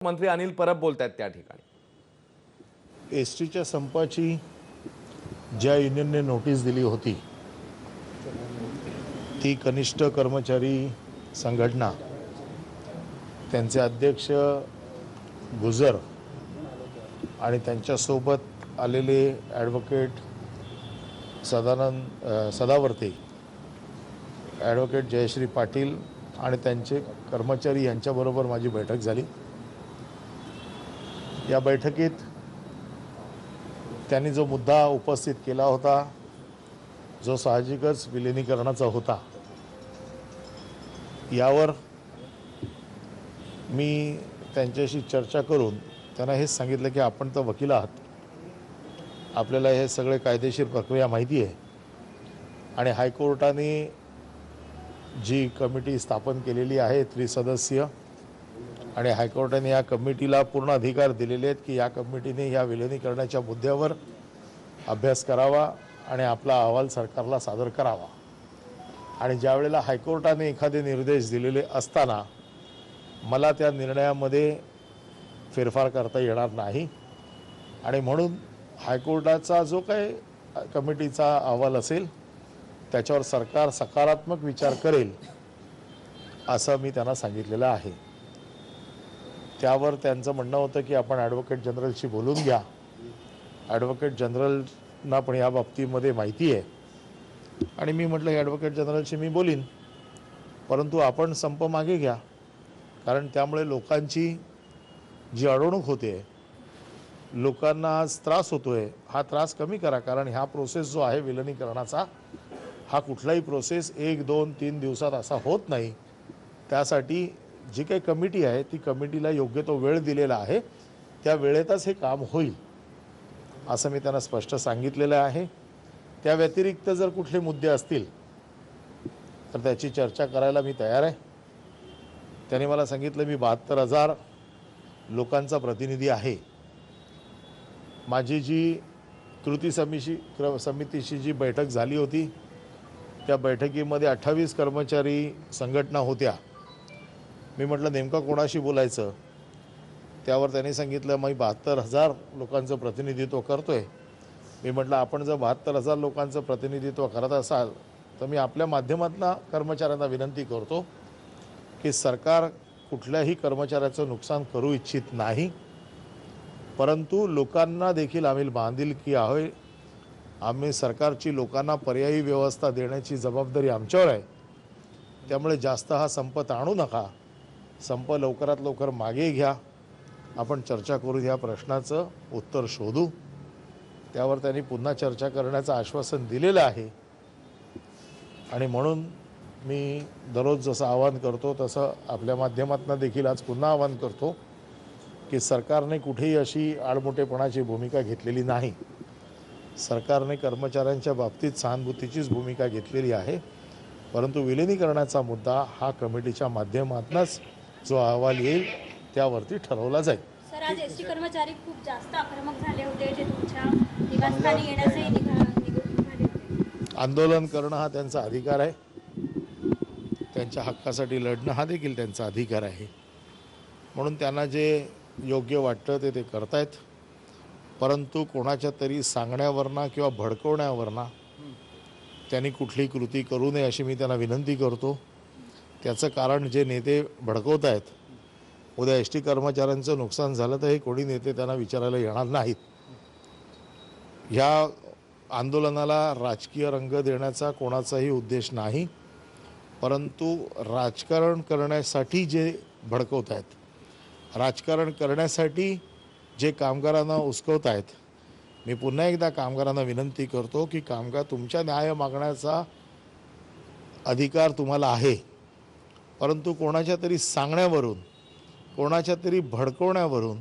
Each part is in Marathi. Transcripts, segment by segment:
मंत्री अनिल परब बोलतायत त्या ठिकाणी। एसटीच्या संपाची ज्या युनियनने नोटीस दिली होती ती कनिष्ठ कर्मचारी संघटना, त्यांचे अध्यक्ष गुजर आणि त्यांच्यासोबत आलेले ॲडव्होकेट सदावर्ते, ॲडव्होकेट जयश्री पाटील आणि त्यांचे कर्मचारी यांच्याबरोबर माझी बैठक झाली। या बैठकीत त्यांनी जो मुद्दा उपस्थित केला होता, जो साहजिकच विलिनीकरणाचा होता, यावर मी त्यांच्याशी चर्चा करून त्यांना हेच सांगितलं की आपण तर वकील आहात, आपल्याला हे सगळे कायदेशीर प्रक्रिया माहिती आहे आणि हायकोर्टाने जी कमिटी स्थापन केलेली आहे त्रिसदस्यीय, आणि हायकोर्टाने या कमिटीला पूर्ण अधिकार दिलेले आहेत की या कमिटीने या विलिनीकरणाच्या मुद्द्यावर अभ्यास करावा आणि आपला अहवाल सरकारला सादर करावा। आणि ज्या वेळेला हायकोर्टाने एखादे निर्देश दिलेले असताना मला त्या निर्णयामध्ये फेरफार करता येणार नाही, आणि म्हणून हायकोर्टाचा जो काही कमिटीचा अहवाल असेल त्याच्यावर सरकार सकारात्मक विचार करेल असं मी त्यांना सांगितलेलं आहे। त्यावर त्यांचं म्हणणं होतं की आपण ॲडव्होकेट जनरलशी बोलून घ्या, ॲडव्होकेट जनरलना पण या बाबतीमध्ये माहिती आहे, आणि मी म्हटलं ॲडव्होकेट जनरलशी मी बोलीन, परंतु आपण संप मागे घ्या, कारण त्यामुळे लोकांची जी अडवणूक होते, लोकांना आज त्रास होतोय, हा त्रास कमी करा, कारण ह्या प्रोसेस जो आहे विलिनीकरणाचा हा कुठलाही प्रोसेस 1, 2, 3 दिवसात असा होत नाही। त्यासाठी जी काही कमिटी आहे ती कमिटीला योग्य तो वेळ दिलेला आहे, त्या वेळेतच हे काम होईल असं मी त्यांना स्पष्ट सांगितलेलं आहे। त्या व्यतिरिक्त जर कुठले मुद्दे असतील तर त्याची चर्चा करायला मी तयार आहे। त्यांनी मला सांगितलं मी 72,000 लोकांचा प्रतिनिधी आहे। माझी जी कृती समितीशी जी बैठक झाली होती त्या बैठकीमध्ये 28 कर्मचारी संघटना होत्या। मी म्हटलं नेमकं कोणाशी बोलायचं, त्यावर त्यांनी सांगितलं मी 72,000 लोकांचं प्रतिनिधित्व करतोय। मी म्हटलं आपण जर 72,000 लोकांचं प्रतिनिधित्व करत असाल तर मी आपल्या माध्यमातून कर्मचाऱ्यांना विनंती करतो की सरकार कुठल्याही कर्मचाऱ्याचं नुकसान करू इच्छित नाही, परंतु लोकांना देखील आम्ही बांधिलकी आहे, आम्ही सरकारची लोकांना पर्यायी व्यवस्था देण्याची जबाबदारी आमच्यावर आहे। त्यामुळे जास्त हा संप ताणू नका, संप लवकरात लवकर मागे घ्या, आपण चर्चा करू, या प्रश्नाचं उत्तर शोधू। त्यावर त्यांनी पुन्हा चर्चा करण्याचं आश्वासन दिलेलं आहे, आणि म्हणून मी दररोज जसं आवाहन करतो तसं आपल्या माध्यमातून देखील आज पुन्हा आवाहन करतो की सरकारने कुठेही अशी आडमोठेपणाची भूमिका घेतलेली नाही। सरकारने कर्मचाऱ्यांच्या बाबतीत सहानुभूतीचीच भूमिका घेतलेली आहे, परंतु विलिनीकरणाचा मुद्दा हा कमिटीच्या माध्यमातूनच जो अहवाल येईल त्यावरती ठरवला जाईल। सर, आज एसटी कर्मचारी खूप जास्त आक्रमक झाले होते, जे तुमच्या निवासस्थानी येण्याचे निघाले होते। आंदोलन करणं हा त्यांचा अधिकार आहे, त्यांच्या हक्कासाठी लढणं हा देखील त्यांचा अधिकार आहे, म्हणून त्यांना जे योग्य वाटतं ते करतायत, परंतु कोणाच्या तरी सांगण्यावरनं किंवा भडकवण्यावरनं त्यांनी कुठली कृती करू नये अशी मी त्यांना विनंती करतो। त्याचं कारण जे नेते भडकवत आहेत, उद्या एस टी कर्मचाऱ्यांचं नुकसान झालं तर हे कोणी नेते त्यांना विचारायला येणार नाहीत। ह्या आंदोलनाला राजकीय रंग देण्याचा कोणाचाही उद्देश नाही, परंतु राजकारण करण्यासाठी जे भडकवत आहेत, राजकारण करण्यासाठी जे कामगारांना उस्कवत आहेत, मी पुन्हा एकदा कामगारांना विनंती करतो की कामगार तुमच्या न्याय मागण्याचा अधिकार तुम्हाला आहे, परंतु कोणाच्या तरी सांगण्यावरून, कोणाच्या तरी भडकवण्यावरून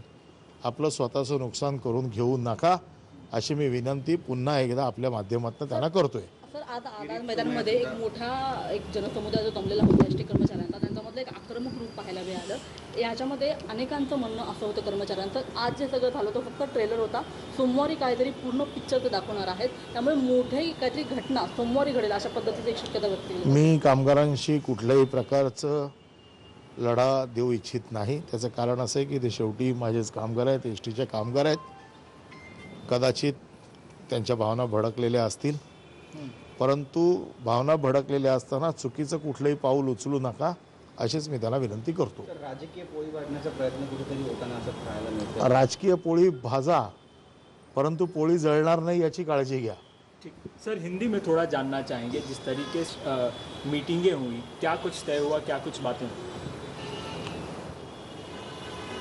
आपलं स्वतःचं नुकसान करून घेऊ नका अशी मी विनंती पुन्हा एकदा आपल्या माध्यमातून त्यांना करतोय। सर, आज आझाद मैदानामध्ये एक मोठा जनसमुदाय जो जमलेला होता एस टी कर्मचाऱ्यांचा, त्यांच्यामधलं एक आक्रमक रूप पाहायला मिळालं। याच्यामध्ये अनेकांचं म्हणणं असं होतं कर्मचाऱ्यांचं, आज जे सगळं झालं तो फक्त ट्रेलर होता, सोमवारी काहीतरी पूर्ण पिक्चर ते दाखवणार आहेत, त्यामुळे मोठी काहीतरी घटना सोमवारी घडेल अशा पद्धतीची एक शक्यता व्यक्त केली। मी कामगारांशी कुठल्याही प्रकारचं लढा देऊ इच्छित नाही. त्याचं कारण असं आहे की ते शेवटी माझेच कामगार आहेत, एस टीचे कामगार आहेत. कदाचित त्यांच्या भावना भडकलेल्या असतील, परंतु भावना भडकलेल्या असताना चुकीचं कुठलंही पाऊल उचलू नका अशीच मी त्यांना विनंती करतो. राजकीय पोळी वाढण्याचा प्रयत्न कुठेतरी होताना असं पाहायला मिळतं. राजकीय पोळी भाजा, परंतु पोळी जळणार नाही याची काळजी घ्या. ठीक सर, हिंदी में थोड़ा जानना चाहेंगे, जिस तरीके से मीटिंगें हुई, क्या कुछ तय हुआ, क्या कुछ बातें हुई?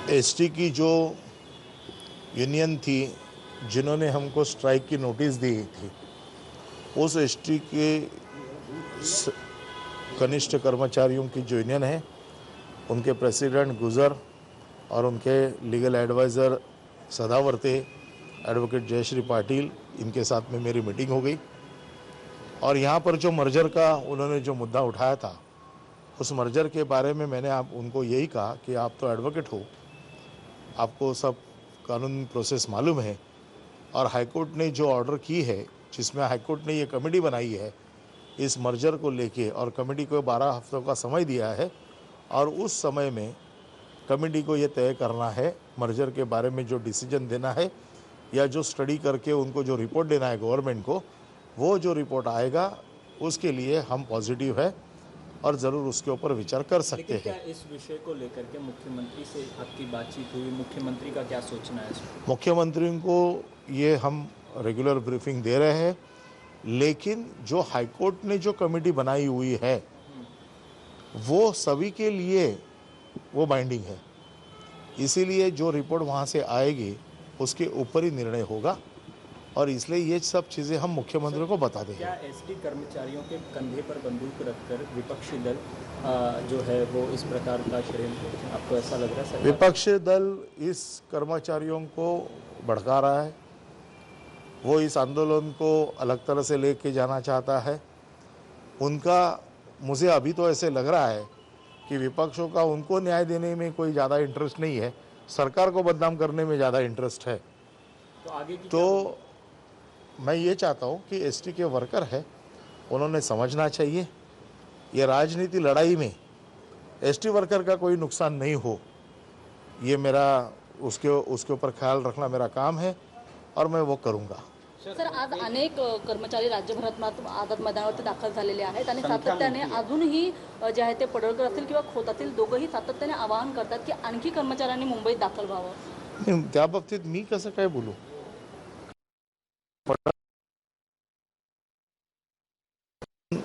एसटी की जो यूनियन थी जिन्होंने हमको स्ट्राइक की नोटिस दी थी, उस एसटी के कनिष्ठ कर्मचारियों की जो यूनियन है उनके प्रेसिडेंट गुजर और उनके legal adviser Sadavarte, advocate Jayshree Patil, इनके साथ में मेरी मीटिंग हो गई. और यहाँ पर जो मर्जर का उन्होंने जो मुद्दा उठाया था, उस मर्जर के बारे में मैंने आप उनको यही कहा कि आप तो एडवोकेट हो, आपको सब कानूनी प्रोसेस मालूम है, और हाईकोर्ट ने जो ऑर्डर की है जिसमें हाईकोर्ट ने ये कमेटी बनाई है इस मर्जर को लेके, और कमेटी को 12 हफ्तों का समय दिया है, और उस समय में कमेटी को ये तय करना है मर्जर के बारे में जो डिसीजन देना है या जो स्टडी करके उनको जो रिपोर्ट देना है गवर्नमेंट को, वो जो रिपोर्ट आएगा उसके लिए हम पॉजिटिव है और ज़रूर उसके ऊपर विचार कर सकते हैं. क्या इस विषय को लेकर के मुख्यमंत्री से आपकी बातचीत हुई? मुख्यमंत्री का क्या सोचना है इसमें? मुख्यमंत्री को ये हम रेगुलर ब्रीफिंग दे रहे हैं, लेकिन जो हाईकोर्ट ने जो कमेटी बनाई हुई है वो सभी के लिए वो बाइंडिंग है. इसीलिए जो रिपोर्ट वहाँ से आएगी उसके ऊपर ही निर्णय होगा, और इसलिए ये सब चीज़ें हम मुख्यमंत्री को बता देंगे. क्या एसटी कर्मचारियों के कंधे पर बंदूक रखकर विपक्षी दल जो है वो इस प्रकार का षड्यंत्र, आपको ऐसा लग रहा है? विपक्षी दल इस कर्मचारियों को भड़का रहा है, वो इस आंदोलन को अलग तरह से लेके जाना चाहता है. उनका मुझे अभी तो ऐसे लग रहा है कि विपक्षों का उनको न्याय देने में कोई ज़्यादा इंटरेस्ट नहीं है, सरकार को बदनाम करने में ज़्यादा इंटरेस्ट है. तो आगे की तो मैं ये चाहता हूँ कि एसटी के वर्कर है, उन्होंने समझना चाहिए ये राजनीति लड़ाई में एसटी वर्कर का कोई नुकसान नहीं हो, ये मेरा उसके ऊपर ख्याल रखना मेरा काम है और मैं वो करूँगा. सर, आज अनेक कर्मचारी राज्यभरात आझाद मैदानावरती दाखल झालेले आहेत आणि सातत्याने अजूनही जे आहे ते पडळकर असतील किंवा खोत असतील दोघंही सातत्याने आवाहन करतात की आणखी कर्मचाऱ्यांनी मुंबईत दाखल व्हावं. त्या बाबतीत मी कसं काय बोलू?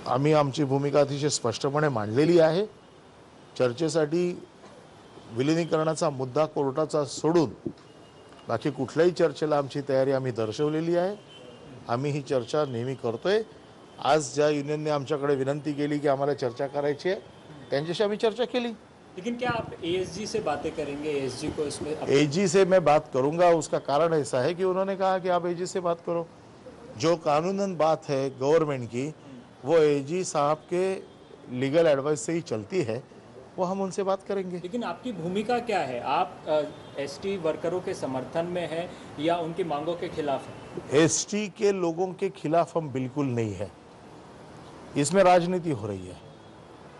आम्ही आमची भूमिका अतिशय स्पष्टपणे मांडलेली आहे. चर्चेसाठी विलिनीकरणाचा मुद्दा कोर्टाचा सोडून बाकी कुठल्याही चर्चेला आमची तयारी आम्ही दर्शवलेली आहे. आम्ही ही चर्चा नेहमी करतोय. आज ज्या युनियनने आमच्याकडे विनंती केली की आम्हाला चर्चा करायची आहे त्यांच्याशी आम्ही चर्चा केली. लेकिन क्या आप एएसजी से बातें करेंगे? एएसजी को इसमें एजी से मैं बात करूंगा. उसका कारण ऐसा है कि उन्होंने कहा कि आप एजी से बात करो. जो कानूनन बात है गवर्नमेंट की वो एजी साहब के लीगल एडवाइस से ही चलती है, वो हम उनसे बात करेंगे. लेकिन आपकी भूमिका क्या है? आप एसटी वर्करों के समर्थन में है या उनकी मांगों के खिलाफ है? एसटी के लोगों के खिलाफ हम बिल्कुल नहीं है. इसमें राजनीति हो रही है.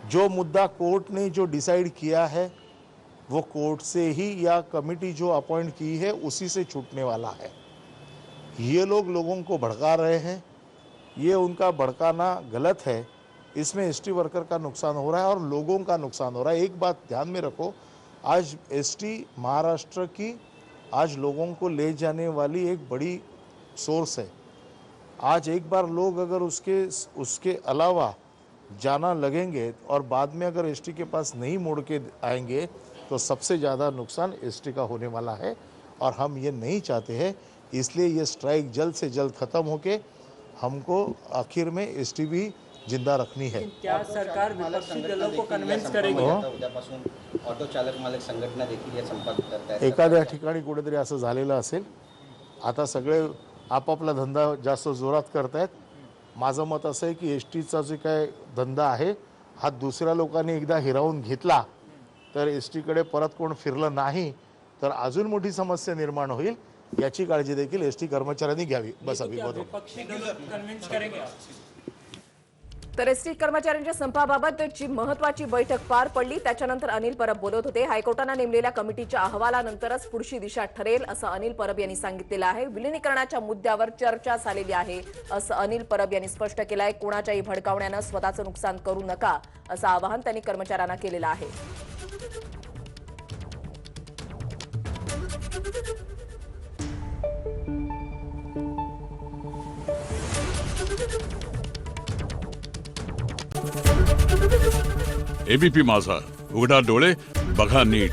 जो मुद्दा कोर्ट ने जो डिसाइड किया है वो कोर्ट से ही या कमेटी जो अपॉइंट की है उसी से छूटने वाला है. ये लोगों को भड़का रहे हैं, ये उनका भड़काना गलत है. इसमें एसटी वर्कर का नुकसान हो रहा है और लोगों का नुकसान हो रहा है. एक बात ध्यान में रखो, आज एसटी महाराष्ट्र की आज लोगों को ले जाने वाली एक बड़ी सोर्स है. आज एक बार लोग अगर उसके अलावा जाना लगेंगे और बाद में अगर एसटी के पास नहीं मुड़ के आएंगे तो सबसे ज़्यादा नुकसान एसटी का होने वाला है, और हम ये नहीं चाहते हैं. इसलिए ये स्ट्राइक जल्द से जल्द ख़त्म होके हमको आखिर में एसटी भी जिंदा रखनी है. क्या सरकार विपक्षी दलों को कन्विंस करेगी? उद्यापासून ऑटो चालक मालक संघटना देखील या संपर्क करतायत. एखाद्या ठिकाणी कुठेतरी असं झालेलं असेल. आता सगळे आपापला धंदा जास्त जोरात करतायत. माझं मत असं आहे की एसटीचा जो काय धंदा आहे हा दुसऱ्या लोकांनी एकदा हिरावून घेतला तर एसटीकडे परत कोण फिरलं नाही तर अजून मोठी समस्या निर्माण होईल. याची काळजी देखील एसटी कर्मचाऱ्यांनी घ्यावी. बस अभी बहुत विपक्षी दल कन्विंस करेंगे? तर एसटी कर्मचाऱ्यांच्या संपाबाबत जी महत्वाची बैठक पार पडली त्याच्यानंतर अनिल परब बोलत होते. हायकोर्टानं नेमलेल्या कमिटीच्या अहवालानंतरच पुढची दिशा ठरेल असं अनिल परब यांनी सांगितलेलं आहे. विलिनीकरणाच्या मुद्द्यावर चर्चा झालेली आहे असं अनिल परब यांनी स्पष्ट केलं आहे. कोणाच्याही भडकावण्यानं स्वतःचं नुकसान करू नका असं आवाहन त्यांनी कर्मचाऱ्यांना केलेलं आहे. एबीपी माझा, उघडा डोळे बघा नीट.